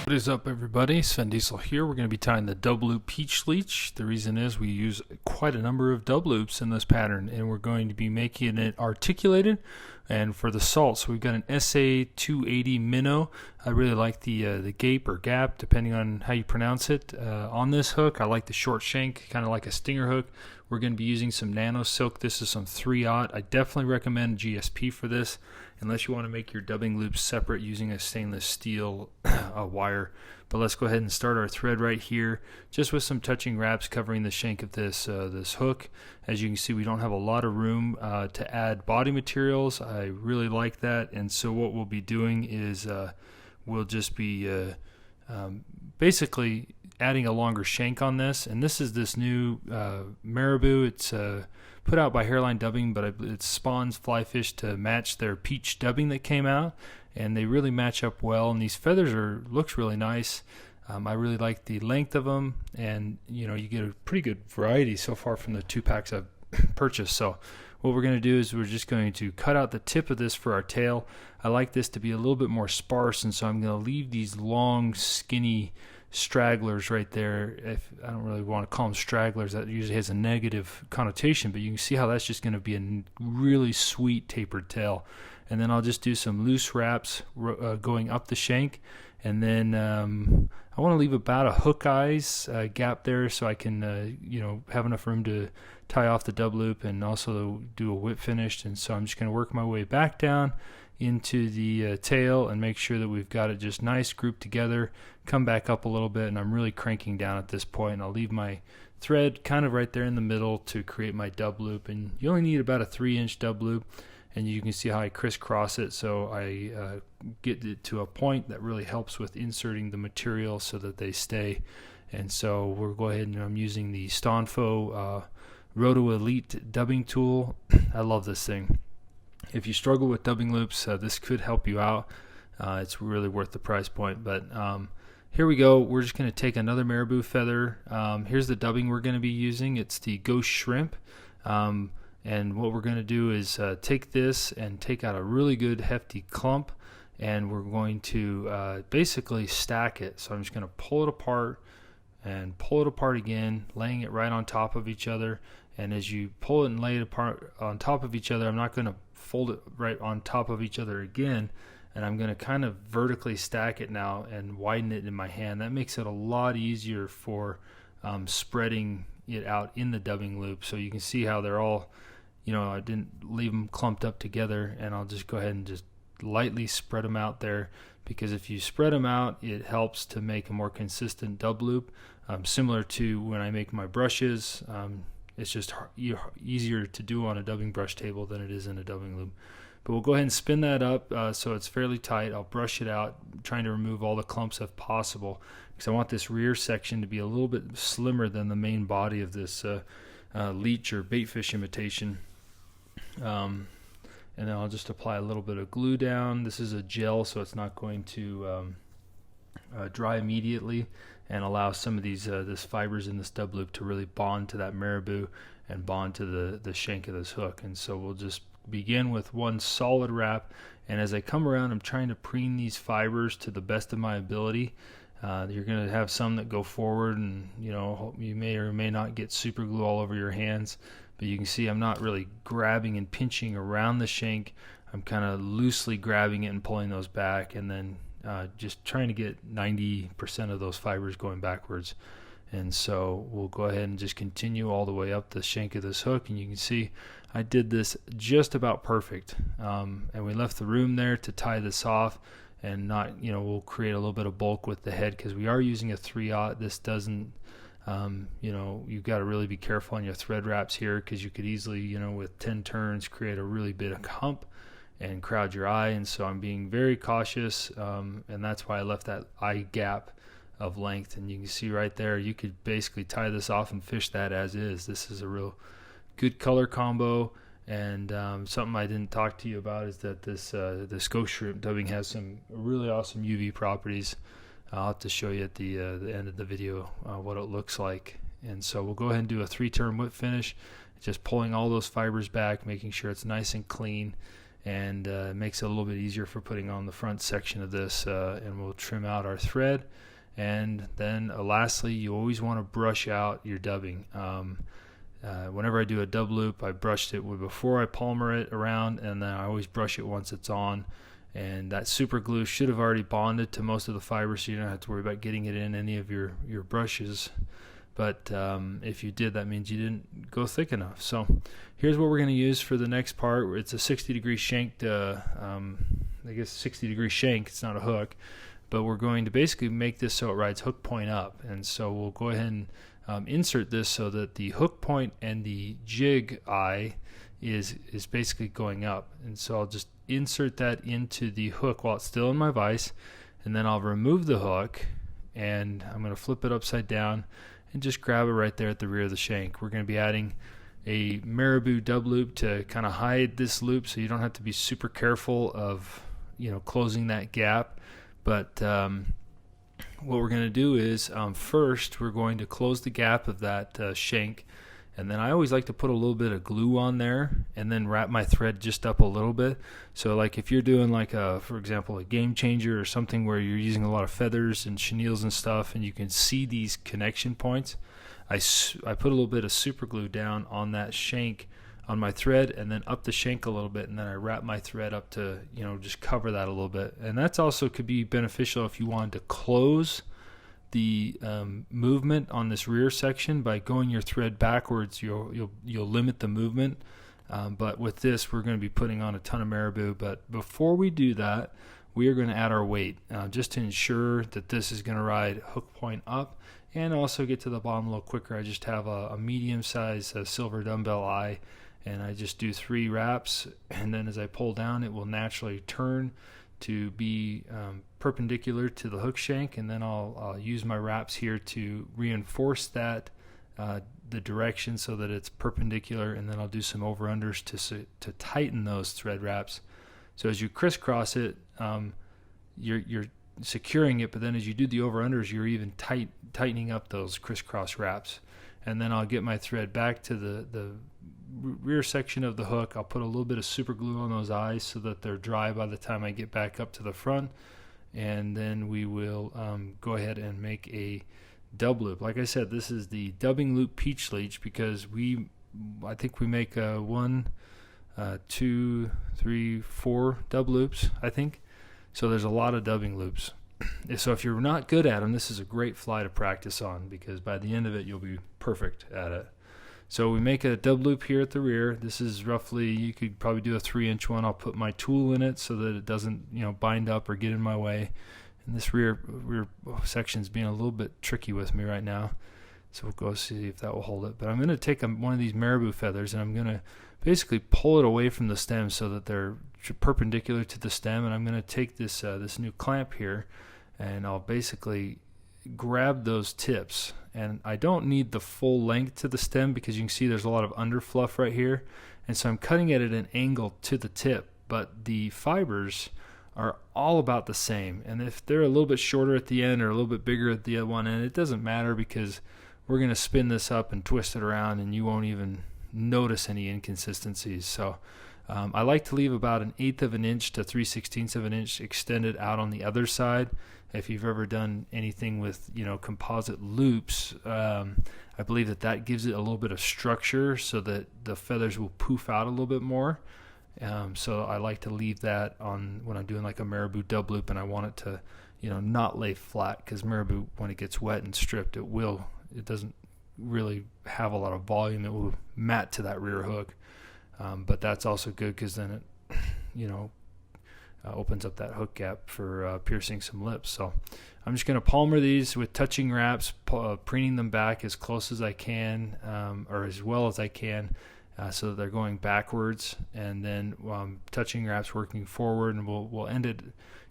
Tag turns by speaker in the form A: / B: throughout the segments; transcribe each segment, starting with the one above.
A: What is up, everybody? Svenddiesel here. We're going to be tying the double loop peach leech. The reason is we use quite a number of double loops in this pattern, and we're going to be making it articulated. And for the salt, so we've got an SA280 minnow. I really like the gape or gap, depending on how you pronounce it. On this hook, I like the short shank, kind of like a stinger hook. We're going to be using some nano silk. This is some 3/0. I definitely recommend GSP for this, unless you want to make your dubbing loops separate using a stainless steel wire. But let's go ahead and start our thread right here, just with some touching wraps covering the shank of this hook. As you can see, we don't have a lot of room to add body materials. I really like that, and so what we'll be doing is we'll just be basically adding a longer shank on this. And this is this new marabou. It's put out by Hairline Dubbing, but it spawns fly fish to match their peach dubbing that came out, and they really match up well. And these feathers looks really nice. I really like the length of them, and you get a pretty good variety so far from the 2 packs I've purchased. So what we're going to do is we're just going to cut out the tip of this for our tail. I like this to be a little bit more sparse, and so I'm going to leave these long, skinny stragglers right there. If I don't really want to call them stragglers, that usually has a negative connotation, but you can see how that's just going to be a really sweet tapered tail. And then I'll just do some loose wraps going up the shank, and then I want to leave about a hook eyes gap there, so I can have enough room to tie off the dub loop and also do a whip finish. And so I'm just going to work my way back down into the tail and make sure that we've got it just nice grouped together, come back up a little bit, and I'm really cranking down at this point, and I'll leave my thread kind of right there in the middle to create my dub loop. And you only need about a 3-inch dub loop, and you can see how I crisscross it, so I get it to a point that really helps with inserting the material so that they stay. And so we'll go ahead, and I'm using the Stonfo Roto Elite dubbing tool. I love this thing. If you struggle with dubbing loops, this could help you out. It's really worth the price point. But here we go. We're just going to take another marabou feather. Here's the dubbing we're going to be using. It's the ghost shrimp. And what we're going to do is take this and take out a really good hefty clump, and we're going to basically stack it. So I'm just going to pull it apart and pull it apart again, laying it right on top of each other. And as you pull it and lay it apart on top of each other, I'm not going to fold it right on top of each other again, and I'm going to kind of vertically stack it now and widen it in my hand. That makes it a lot easier for spreading it out in the dubbing loop. So you can see how they're all, I didn't leave them clumped up together, and I'll just go ahead and just lightly spread them out there, because if you spread them out, it helps to make a more consistent dub loop, similar to when I make my brushes. It's just easier to do on a dubbing brush table than it is in a dubbing loop. But we'll go ahead and spin that up so it's fairly tight. I'll brush it out, trying to remove all the clumps if possible, because I want this rear section to be a little bit slimmer than the main body of this leech or baitfish imitation. And then I'll just apply a little bit of glue down. This is a gel, so it's not going to dry immediately, and allow some of these this fibers in this dub loop to really bond to that marabou and bond to the shank of this hook. And so we'll just begin with one solid wrap, and as I come around, I'm trying to preen these fibers to the best of my ability. You're going to have some that go forward, and you may or may not get super glue all over your hands, but you can see I'm not really grabbing and pinching around the shank. I'm kind of loosely grabbing it and pulling those back, and then just trying to get 90% of those fibers going backwards. And so we'll go ahead and just continue all the way up the shank of this hook, and you can see I did this just about perfect, and we left the room there to tie this off, and not, we'll create a little bit of bulk with the head, because we are using a 3/0. This doesn't, you've got to really be careful on your thread wraps here, because you could easily, with 10 turns, create a really big hump and crowd your eye. And so I'm being very cautious, and that's why I left that eye gap of length. And you can see right there, you could basically tie this off and fish that as is. This is a real good color combo. And something I didn't talk to you about is that this ghost shrimp dubbing has some really awesome UV properties. I'll have to show you at the end of the video what it looks like. And so we'll go ahead and do a 3-turn whip finish, just pulling all those fibers back, making sure it's nice and clean. and it makes it a little bit easier for putting on the front section of this, and we'll trim out our thread. And then lastly, you always want to brush out your dubbing. Whenever I do a dub loop, I brushed it before I palmer it around, and then I always brush it once it's on. And that super glue should have already bonded to most of the fibers, so you don't have to worry about getting it in any of your brushes. But if you did, that means you didn't go thick enough. So here's what we're going to use for the next part. It's a 60-degree shanked, I guess 60-degree shank. It's not a hook, but we're going to basically make this so it rides hook point up. And so we'll go ahead and insert this so that the hook point and the jig eye is basically going up. And so I'll just insert that into the hook while it's still in my vise, and then I'll remove the hook, and I'm going to flip it upside down and just grab it right there at the rear of the shank. We're going to be adding a marabou dub loop to kind of hide this loop, so you don't have to be super careful of closing that gap. But what we're going to do is first we're going to close the gap of that shank, and then I always like to put a little bit of glue on there and then wrap my thread just up a little bit. So like if you're doing like for example, a game changer or something where you're using a lot of feathers and chenilles and stuff, and you can see these connection points, I put a little bit of super glue down on that shank on my thread, and then up the shank a little bit, and then I wrap my thread up to just cover that a little bit. And that's also could be beneficial if you wanted to close the movement on this rear section. By going your thread backwards, you'll limit the movement. But with this, we're going to be putting on a ton of marabou. But before we do that, we are going to add our weight just to ensure that this is going to ride hook point up and also get to the bottom a little quicker. I just have a medium-sized silver dumbbell eye, and I just do 3 wraps, and then as I pull down, it will naturally turn to be perpendicular to the hook shank, and then I'll use my wraps here to reinforce that the direction so that it's perpendicular, and then I'll do some over-unders to tighten those thread wraps. So as you crisscross it, you're securing it, but then as you do the over-unders, you're even tightening up those crisscross wraps. And then I'll get my thread back to the rear section of the hook. I'll put a little bit of super glue on those eyes so that they're dry by the time I get back up to the front, and then we will go ahead and make a dub loop. Like I said, this is the dubbing loop peach leech, because I think we make 1, 2, 3, 4 dub loops, I think. So there's a lot of dubbing loops. So if you're not good at them, this is a great fly to practice on, because by the end of it you'll be perfect at it. So we make a dub loop here at the rear. This is roughly, you could probably do a 3-inch one. I'll put my tool in it so that it doesn't bind up or get in my way. And this rear section's being a little bit tricky with me right now, so we'll go see if that will hold it. But I'm going to take one of these marabou feathers, and I'm going to basically pull it away from the stem so that they're perpendicular to the stem. And I'm going to take this new clamp here, and I'll basically grab those tips. And I don't need the full length to the stem, because you can see there's a lot of underfluff right here, and so I'm cutting it at an angle to the tip, but the fibers are all about the same. And if they're a little bit shorter at the end or a little bit bigger at the other one end, it doesn't matter, because we're going to spin this up and twist it around, and you won't even notice any inconsistencies. So I like to leave about 1/8 of an inch to 3/16 of an inch extended out on the other side. If you've ever done anything with composite loops, I believe that gives it a little bit of structure so that the feathers will poof out a little bit more. So I like to leave that on when I'm doing like a marabou dub loop, and I want it to not lay flat, because marabou, when it gets wet and stripped, it doesn't really have a lot of volume. It will mat to that rear hook, but that's also good, because then it opens up that hook gap for piercing some lips. So I'm just going to palmer these with touching wraps, preening them back as close as I can, or as well as I can, so that they're going backwards, and then touching wraps working forward, and we'll end it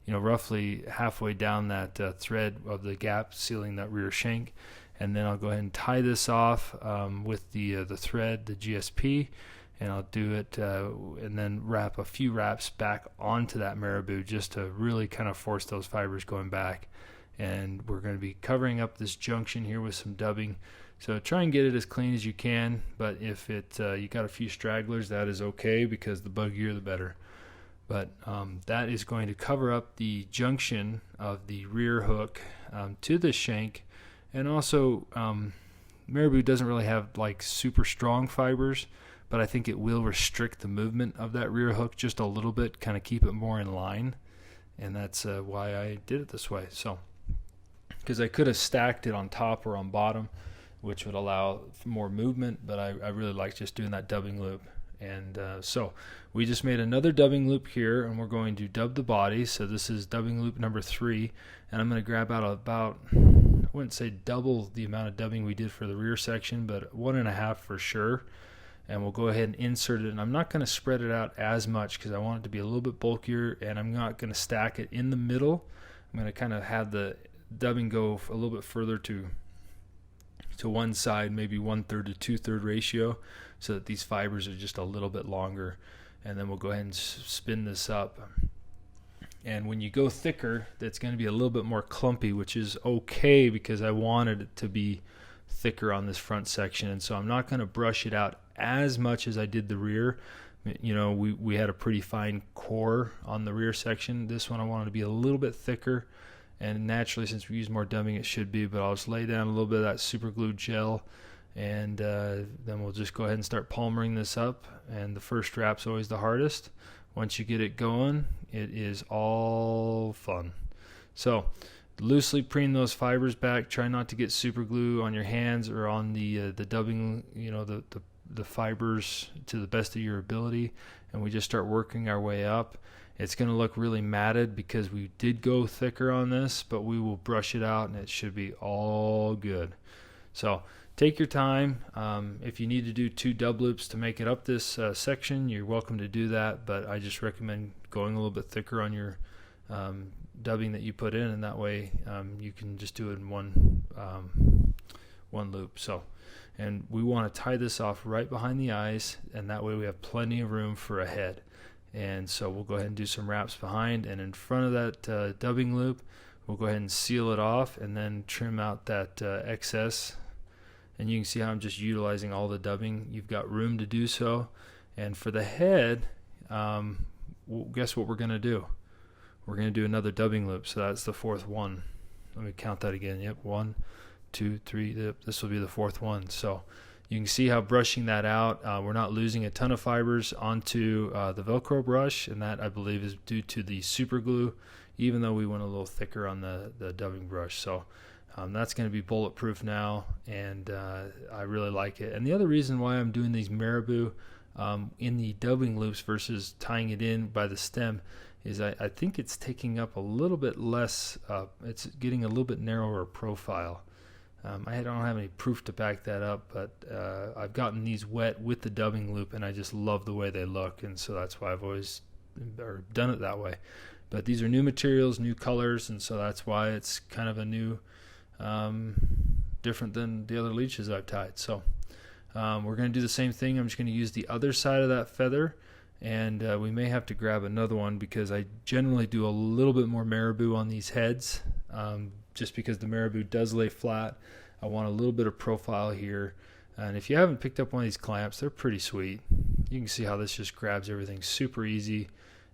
A: roughly halfway down that thread of the gap, sealing that rear shank. And then I'll go ahead and tie this off with the thread, the GSP, and I'll do it and then wrap a few wraps back onto that marabou, just to really kind of force those fibers going back. And we're going to be covering up this junction here with some dubbing. So try and get it as clean as you can, but if you got a few stragglers, that is okay, because the buggier the better. But that is going to cover up the junction of the rear hook to the shank. And also, marabou doesn't really have like super strong fibers, but I think it will restrict the movement of that rear hook just a little bit, kind of keep it more in line. And that's why I did it this way. So, because I could have stacked it on top or on bottom, which would allow for more movement, but I really like just doing that dubbing loop. And so we just made another dubbing loop here, and we're going to dub the body. So this is dubbing loop number 3, and I'm going to grab out about, I wouldn't say double the amount of dubbing we did for the rear section, but 1.5 for sure. And we'll go ahead and insert it, and I'm not going to spread it out as much because I want it to be a little bit bulkier, and I'm not going to stack it in the middle. I'm going to kind of have the dubbing go a little bit further to one side, maybe 1/3 to 2/3 ratio, so that these fibers are just a little bit longer. And then we'll go ahead and spin this up. And when you go thicker, that's going to be a little bit more clumpy, which is okay because I wanted it to be thicker on this front section. And so I'm not going to brush it out as much as I did the rear. You know, we had a pretty fine core on the rear section. This one I wanted to be a little bit thicker. And naturally, since we use more dubbing, it should be. But I'll just lay down a little bit of that super glue gel. And then we'll just go ahead and start palmering this up. And the first wrap's always the hardest. Once you get it going, it is all fun. So loosely preen those fibers back. Try not to get super glue on your hands or on the dubbing, you know, the fibers to the best of your ability. And we just start working our way up. It's going to look really matted because we did go thicker on this, but we will brush it out and it should be all good. So take your time. If you need to do 2 dub loops to make it up this section, you're welcome to do that, but I just recommend going a little bit thicker on your dubbing that you put in, and that way you can just do it in one loop. So, and we want to tie this off right behind the eyes, and that way we have plenty of room for a head. And so we'll go ahead and do some wraps behind, and in front of that dubbing loop, we'll go ahead and seal it off and then trim out that excess. And you can see how I'm just utilizing all the dubbing. You've got room to do so. And for the head, guess what we're going to do? We're going to do another dubbing loop. So that's the 4th one. Let me count that again. Yep, 1, 2, 3. Yep, this will be the 4th one. So you can see how brushing that out, we're not losing a ton of fibers onto the Velcro brush. And that, I believe, is due to the super glue, even though we went a little thicker on the dubbing brush. So that's going to be bulletproof now, and I really like it. And the other reason why I'm doing these marabou in the dubbing loops versus tying it in by the stem is I think it's taking up a little bit less, it's getting a little bit narrower profile. I don't have any proof to back that up, but I've gotten these wet with the dubbing loop, and I just love the way they look, and so that's why I've always done it that way. But these are new materials, new colors, and so that's why it's kind of a new, different than the other leeches I've tied. So we're going to do the same thing. I'm just going to use the other side of that feather, and we may have to grab another one because I generally do a little bit more marabou on these heads, just because the marabou does lay flat. I want a little bit of profile here. And if you haven't picked up one of these clamps, they're pretty sweet. You can see how this just grabs everything super easy,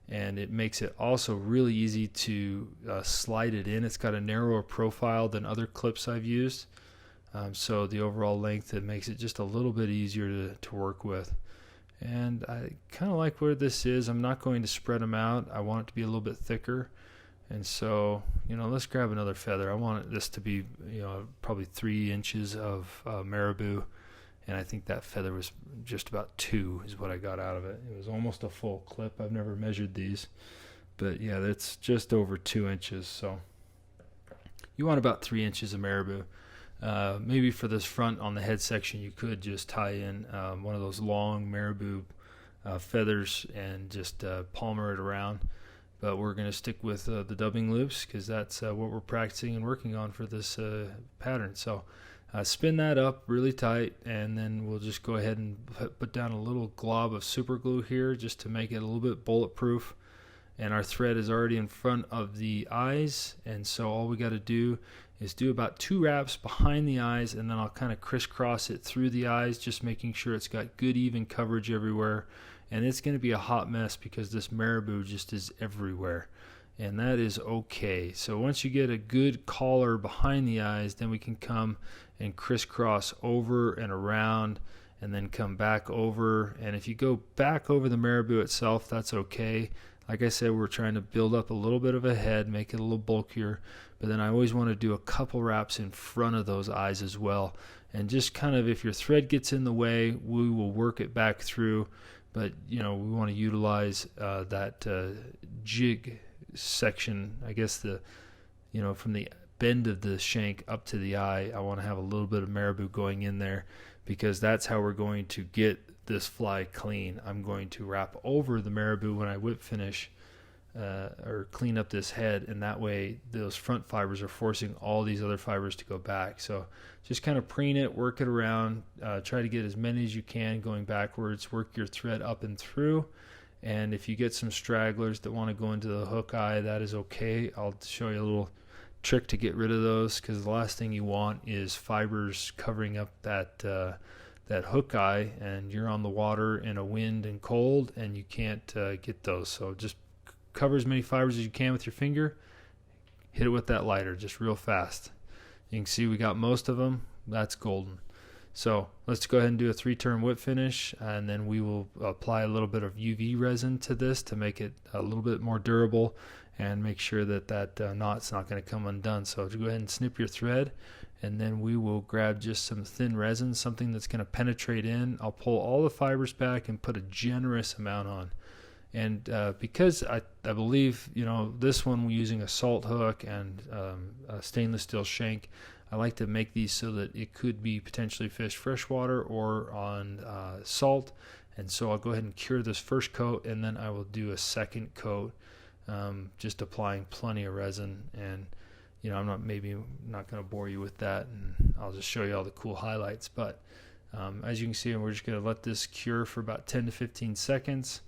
A: and it makes it also really easy to slide it in. It's got a narrower profile than other clips I've used, so the overall length, it makes it just a little bit easier to work with. And I kind of like where this is. I'm not going to spread them out. I want it to be a little bit thicker. And so, you know, let's grab another feather. I want this to be, you know, probably 3 inches of marabou. And I think that feather was just about 2 is what I got out of it. It was almost a full clip. I've never measured these. But yeah, that's just over 2 inches. So you want about 3 inches of marabou. Maybe for this front on the head section, you could just tie in one of those long marabou feathers and just palmer it around. But we're going to stick with the dubbing loops because that's what we're practicing and working on for this pattern. So spin that up really tight, and then we'll just go ahead and put down a little glob of super glue here just to make it a little bit bulletproof. And our thread is already in front of the eyes, and so all we got to do is do about 2 wraps behind the eyes, and then I'll kind of crisscross it through the eyes, just making sure it's got good even coverage everywhere. and it's going to be a hot mess because this marabou just is everywhere, and that is okay. So once you get a good collar behind the eyes, then we can come and crisscross over and around and then come back over. And if you go back over the marabou itself, that's okay. Like I said, we're trying to build up a little bit of a head, make it a little bulkier, but then I always want to do a couple wraps in front of those eyes as well. And just kind of, if your thread gets in the way, we will work it back through. But, we want to utilize that jig section, I guess from the bend of the shank up to the eye. I want to have a little bit of marabou going in there because that's how we're going to get this fly clean. I'm going to wrap over the marabou when I whip finish or clean up this head, and that way those front fibers are forcing all these other fibers to go back. So just kind of preen it, work it around, try to get as many as you can going backwards, work your thread up and through. And if you get some stragglers that want to go into the hook eye, that is okay. I'll show you a little trick to get rid of those, because the last thing you want is fibers covering up that hook eye, and you're on the water in a wind and cold and you can't get those. So just cover as many fibers as you can with your finger, hit it with that lighter just real fast. You can see we got most of them. That's golden. So let's go ahead and do a 3-turn whip finish, and then we will apply a little bit of UV resin to this to make it a little bit more durable and make sure that knot's not going to come undone. So go ahead and snip your thread, and then we will grab just some thin resin, something that's going to penetrate in. I'll pull all the fibers back and put a generous amount on. And because I believe, this one we're using a salt hook and a stainless steel shank, I like to make these so that it could be potentially fished freshwater or on salt. And so I'll go ahead and cure this first coat, and then I will do a second coat, just applying plenty of resin. And I'm not going to bore you with that, and I'll just show you all the cool highlights. But as you can see, we're just going to let this cure for about 10 to 15 seconds.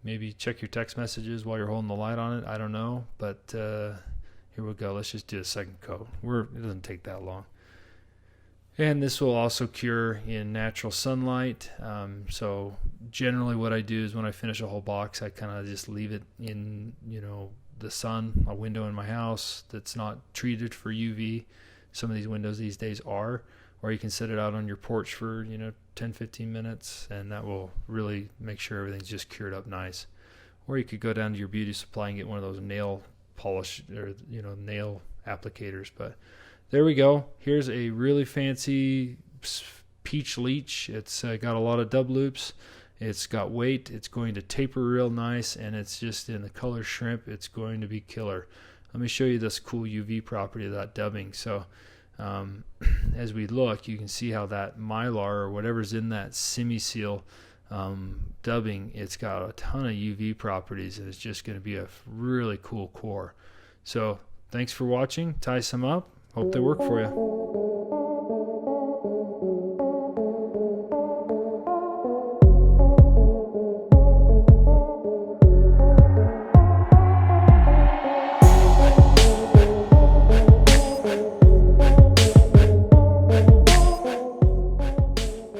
A: Maybe check your text messages while you're holding the light on it. I don't know, but here we go. Let's just do a second coat. It doesn't take that long. And this will also cure in natural sunlight. So generally what I do is when I finish a whole box, I kind of just leave it in, the sun, a window in my house that's not treated for UV. Some of these windows these days are. Or you can set it out on your porch for 10-15 minutes, and that will really make sure everything's just cured up nice. Or you could go down to your beauty supply and get one of those nail polish or nail applicators. But there we go. Here's a really fancy peach leech. It's got a lot of dub loops. It's got weight. It's going to taper real nice, and it's just in the color shrimp. It's going to be killer. Let me show you this cool UV property of that dubbing. So as we look, you can see how that mylar or whatever's in that semi-seal dubbing, it's got a ton of UV properties, and it's just going to be a really cool core. So thanks for watching. Tie some up. Hope they work for you.